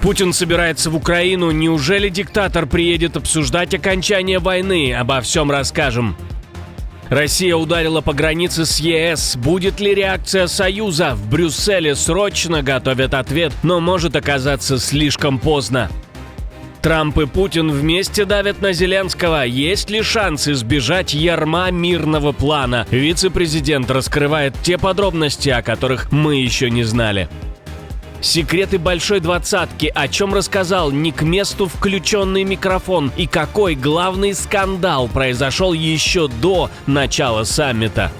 Путин собирается в Украину. Неужели диктатор приедет обсуждать окончание войны? Обо всем расскажем. Россия ударила по границе с ЕС. Будет ли реакция Союза? В Брюсселе срочно готовят ответ, но может оказаться слишком поздно. Трамп и Путин вместе давят на Зеленского. Есть ли шанс избежать ярма мирного плана? Вице-президент раскрывает те подробности, о которых мы еще не знали. Секреты Большой Двадцатки, о чем рассказал не к месту включенный микрофон и какой главный скандал произошел еще до начала саммита.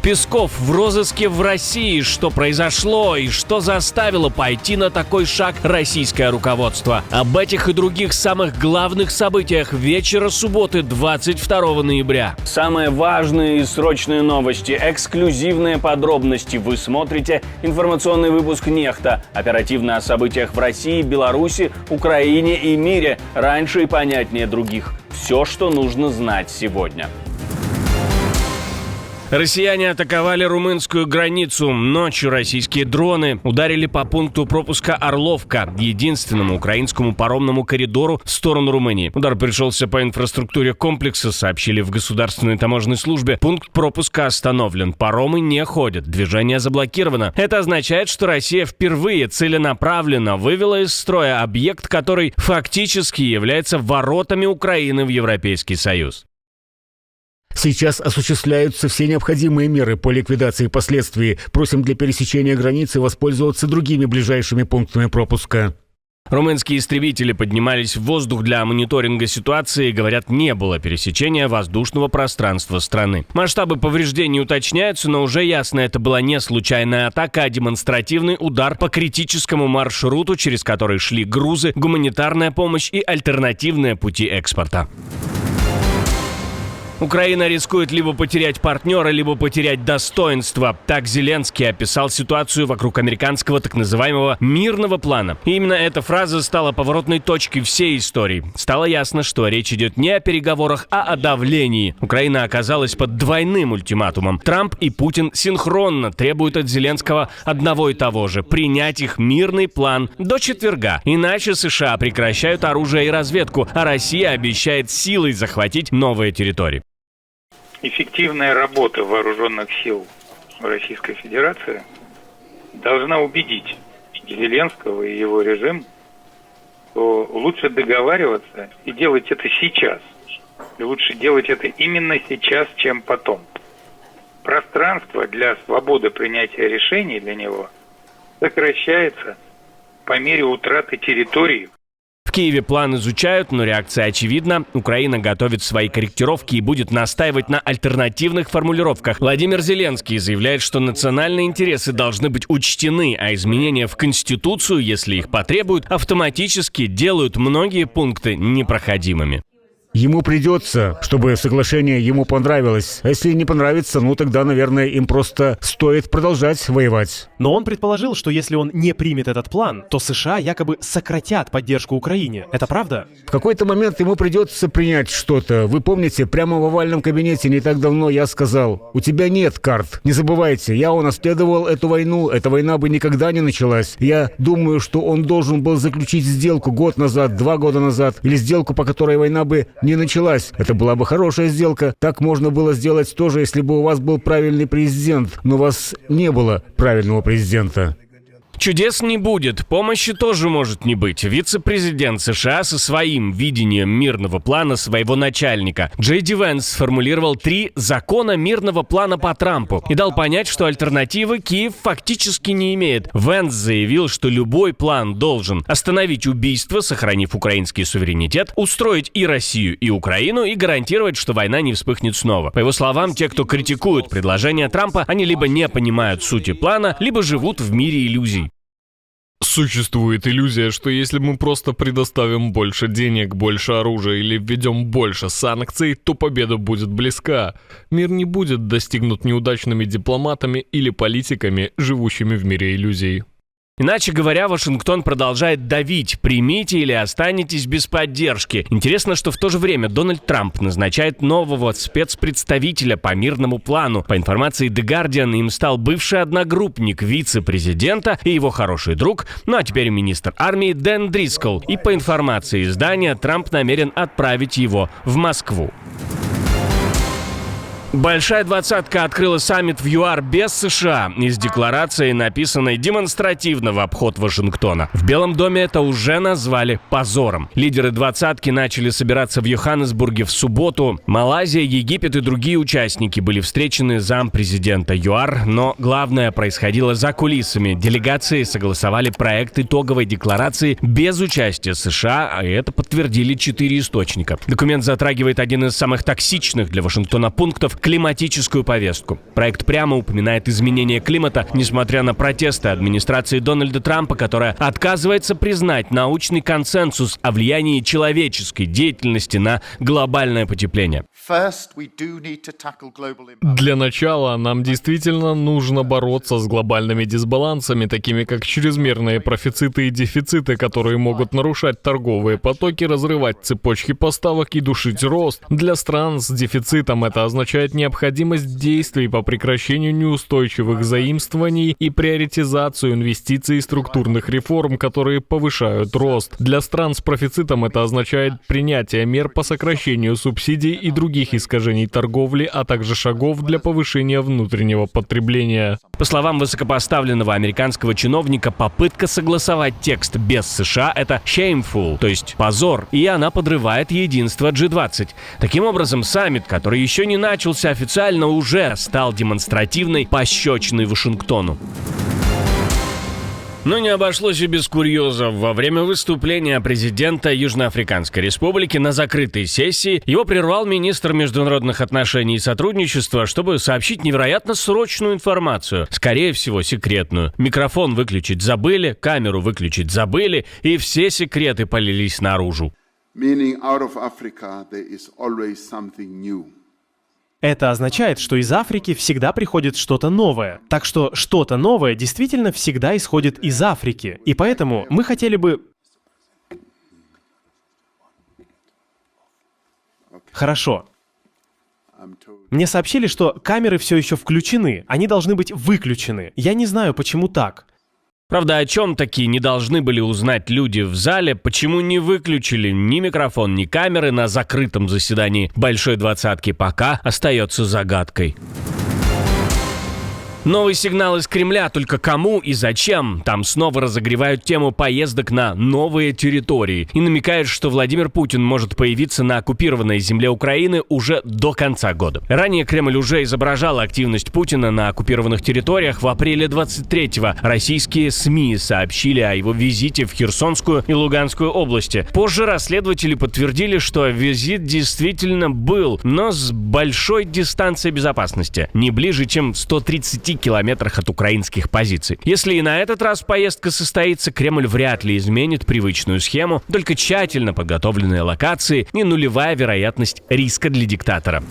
Песков в розыске в России. Что произошло и что заставило пойти на такой шаг российское руководство? Об этих и других самых главных событиях вечера субботы 22 ноября. Самые важные и срочные новости, эксклюзивные подробности. Вы смотрите информационный выпуск «Нехта». Оперативно о событиях в России, Беларуси, Украине и мире. Раньше и понятнее других. Все, что нужно знать сегодня. Россияне атаковали румынскую границу. Ночью российские дроны ударили по пункту пропуска Орловка, единственному украинскому паромному коридору в сторону Румынии. Удар пришелся по инфраструктуре комплекса, сообщили в Государственной таможенной службе. Пункт пропуска остановлен, паромы не ходят, движение заблокировано. Это означает, что Россия впервые целенаправленно вывела из строя объект, который фактически является воротами Украины в Европейский Союз. Сейчас осуществляются все необходимые меры по ликвидации последствий. Просим для пересечения границы воспользоваться другими ближайшими пунктами пропуска. Румынские истребители поднимались в воздух для мониторинга ситуации. Говорят, не было пересечения воздушного пространства страны. Масштабы повреждений уточняются, но уже ясно, это была не случайная атака, а демонстративный удар по критическому маршруту, через который шли грузы, гуманитарная помощь и альтернативные пути экспорта. Украина рискует либо потерять партнера, либо потерять достоинство. Так Зеленский описал ситуацию вокруг американского так называемого мирного плана. И именно эта фраза стала поворотной точкой всей истории. Стало ясно, что речь идет не о переговорах, а о давлении. Украина оказалась под двойным ультиматумом. Трамп и Путин синхронно требуют от Зеленского одного и того же – принять их мирный план до четверга. Иначе США прекращают оружие и разведку, а Россия обещает силой захватить новые территории. Эффективная работа вооруженных сил Российской Федерации должна убедить Зеленского и его режим, что лучше договариваться и делать это сейчас. И лучше делать это именно сейчас, чем потом. Пространство для свободы принятия решений для него сокращается по мере утраты территории. В Киеве план изучают, но реакция очевидна. Украина готовит свои корректировки и будет настаивать на альтернативных формулировках. Владимир Зеленский заявляет, что национальные интересы должны быть учтены, а изменения в Конституцию, если их потребуют, автоматически делают многие пункты непроходимыми. Ему придется, чтобы соглашение ему понравилось. А если не понравится, тогда, наверное, им просто стоит продолжать воевать. Но он предположил, что если он не примет этот план, то США якобы сократят поддержку Украине. Это правда? В какой-то момент ему придется принять что-то. Вы помните, прямо в овальном кабинете не так давно я сказал: у тебя нет карт. Не забывайте, я унаследовал эту войну, эта война бы никогда не началась. Я думаю, что он должен был заключить сделку год назад, 2 года назад, или сделку, по которой война бы не началась. Это была бы хорошая сделка. Так можно было сделать тоже, если бы у вас был правильный президент. Но у вас не было правильного президента. Чудес не будет, помощи тоже может не быть. Вице-президент США со своим видением мирного плана своего начальника Джей Ди Венс сформулировал 3 закона мирного плана по Трампу и дал понять, что альтернативы Киев фактически не имеет. Венс заявил, что любой план должен остановить убийство, сохранив украинский суверенитет, устроить и Россию, и Украину и гарантировать, что война не вспыхнет снова. По его словам, те, кто критикует предложения Трампа, они либо не понимают сути плана, либо живут в мире иллюзий. Существует иллюзия, что если мы просто предоставим больше денег, больше оружия или введем больше санкций, то победа будет близка. Мир не будет достигнут неудачными дипломатами или политиками, живущими в мире иллюзий. Иначе говоря, Вашингтон продолжает давить: примите или останетесь без поддержки. Интересно, что в то же время Дональд Трамп назначает нового спецпредставителя по мирному плану. По информации The Guardian, им стал бывший одногруппник вице-президента и его хороший друг, ну а теперь министр армии Дэн Дрискл. И по информации издания, Трамп намерен отправить его в Москву. Большая двадцатка открыла саммит в ЮАР без США и с декларацией, написанной демонстративно в обход Вашингтона. В Белом доме это уже назвали позором. Лидеры двадцатки начали собираться в Йоханнесбурге в субботу. Малайзия, Египет и другие участники были встречены зампрезидента ЮАР, но главное происходило за кулисами. Делегации согласовали проект итоговой декларации без участия США, а это подтвердили 4 источника. Документ затрагивает один из самых токсичных для Вашингтона пунктов – климатическую повестку. Проект прямо упоминает изменение климата, несмотря на протесты администрации Дональда Трампа, которая отказывается признать научный консенсус о влиянии человеческой деятельности на глобальное потепление. Для начала нам действительно нужно бороться с глобальными дисбалансами, такими как чрезмерные профициты и дефициты, которые могут нарушать торговые потоки, разрывать цепочки поставок и душить рост. Для стран с дефицитом это означает необходимость действий по прекращению неустойчивых заимствований и приоритизацию инвестиций и структурных реформ, которые повышают рост. Для стран с профицитом это означает принятие мер по сокращению субсидий и других искажений торговли, а также шагов для повышения внутреннего потребления. По словам высокопоставленного американского чиновника, попытка согласовать текст без США – это shameful, то есть позор, и она подрывает единство G20. Таким образом, саммит, который еще не начался официально, уже стал демонстративной пощечиной Вашингтону. Но не обошлось и без курьезов. Во время выступления президента Южноафриканской Республики на закрытой сессии его прервал министр международных отношений и сотрудничества, чтобы сообщить невероятно срочную информацию, скорее всего, секретную. Микрофон выключить забыли, камеру выключить забыли, и все секреты полились наружу. Это означает, что из Африки всегда приходит что-то новое. Так что что-то новое действительно всегда исходит из Африки. И поэтому мы хотели бы... Хорошо. Мне сообщили, что камеры все еще включены. Они должны быть выключены. Я не знаю, почему так. Правда, о чем такие не должны были узнать люди в зале, почему не выключили ни микрофон, ни камеры на закрытом заседании Большой двадцатки, пока остается загадкой. Новый сигнал из Кремля, только кому и зачем? Там снова разогревают тему поездок на новые территории и намекают, что Владимир Путин может появиться на оккупированной земле Украины уже до конца года. Ранее Кремль уже изображал активность Путина на оккупированных территориях. В апреле 23-го российские СМИ сообщили о его визите в Херсонскую и Луганскую области. Позже расследователи подтвердили, что визит действительно был, но с большой дистанцией безопасности, не ближе, чем в 130 километрах от украинских позиций. Если и на этот раз поездка состоится, Кремль вряд ли изменит привычную схему, только тщательно подготовленные локации и нулевая вероятность риска для диктатора.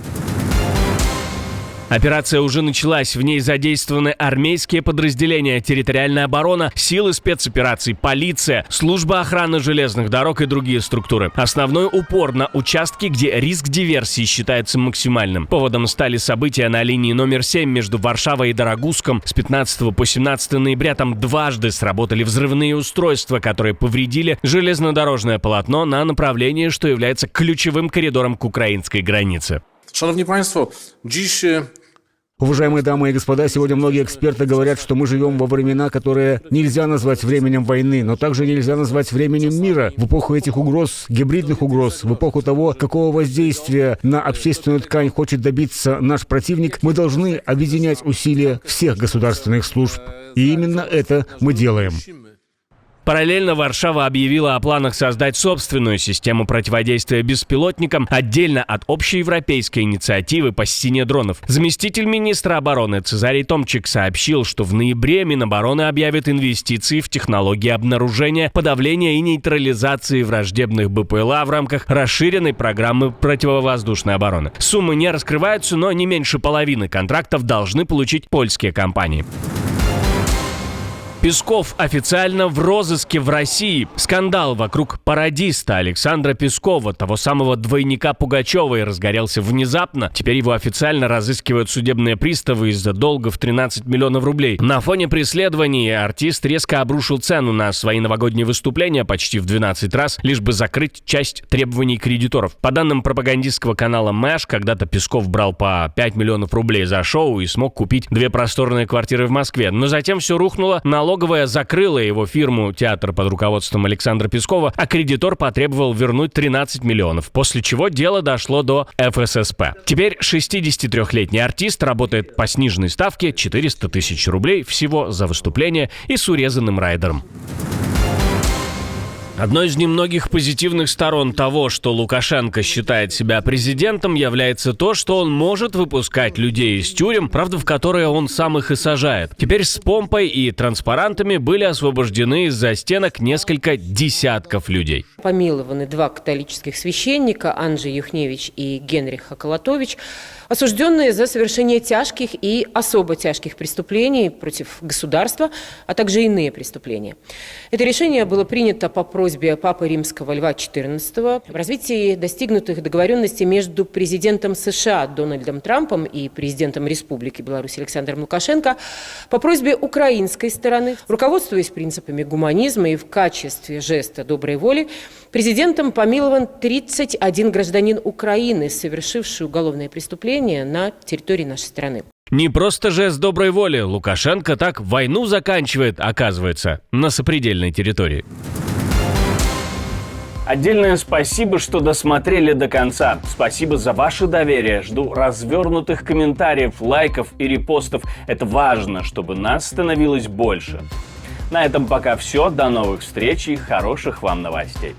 Операция уже началась, в ней задействованы армейские подразделения, территориальная оборона, силы спецопераций, полиция, служба охраны железных дорог и другие структуры. Основной упор на участки, где риск диверсии считается максимальным. Поводом стали события на линии номер 7 между Варшавой и Дорогуском. С 15 по 17 ноября там дважды сработали взрывные устройства, которые повредили железнодорожное полотно на направлении, что является ключевым коридором к украинской границе. Szanowni Państwo, dziś... Уважаемые дамы и господа, сегодня многие эксперты говорят, что мы живем во времена, которые нельзя назвать временем войны, но также нельзя назвать временем мира. В эпоху этих угроз, гибридных угроз, в эпоху того, какого воздействия на общественную ткань хочет добиться наш противник, мы должны объединять усилия всех государственных служб. И именно это мы делаем. Параллельно Варшава объявила о планах создать собственную систему противодействия беспилотникам отдельно от общеевропейской инициативы по стене дронов. Заместитель министра обороны Цезарий Томчик сообщил, что в ноябре Минобороны объявит инвестиции в технологии обнаружения, подавления и нейтрализации враждебных БПЛА в рамках расширенной программы противовоздушной обороны. Суммы не раскрываются, но не меньше половины контрактов должны получить польские компании. Песков официально в розыске в России. Скандал вокруг пародиста Александра Пескова, того самого двойника Пугачевой, разгорелся внезапно. Теперь его официально разыскивают судебные приставы из-за долга в 13 миллионов рублей. На фоне преследований артист резко обрушил цену на свои новогодние выступления почти в 12 раз, лишь бы закрыть часть требований кредиторов. По данным пропагандистского канала Мэш, когда-то Песков брал по 5 миллионов рублей за шоу и смог купить 2 просторные квартиры в Москве. Но затем все рухнуло, налоговая закрыла его фирму «Театр» под руководством Александра Пескова, а кредитор потребовал вернуть 13 миллионов, после чего дело дошло до ФССП. Теперь 63-летний артист работает по сниженной ставке 400 тысяч рублей всего за выступление и с урезанным райдером. Одной из немногих позитивных сторон того, что Лукашенко считает себя президентом, является то, что он может выпускать людей из тюрем, правда, в которые он сам их и сажает. Теперь с помпой и транспарантами были освобождены из-за стенок несколько десятков людей. Помилованы 2 католических священника, Анджей Юхневич и Генрих Околотович, осужденные за совершение тяжких и особо тяжких преступлений против государства, а также иные преступления. Это решение было принято по просьбе Папы Римского Льва XIV в развитии достигнутых договоренностей между президентом США Дональдом Трампом и президентом Республики Беларусь Александром Лукашенко по просьбе украинской стороны, руководствуясь принципами гуманизма и в качестве жеста доброй воли, президентом помилован 31 гражданин Украины, совершивший уголовное преступление на территории нашей страны. Не просто жест доброй воли. Лукашенко так войну заканчивает, оказывается, на сопредельной территории. Отдельное спасибо, что досмотрели до конца. Спасибо за ваше доверие. Жду развернутых комментариев, лайков и репостов. Это важно, чтобы нас становилось больше. На этом пока все. До новых встреч и хороших вам новостей.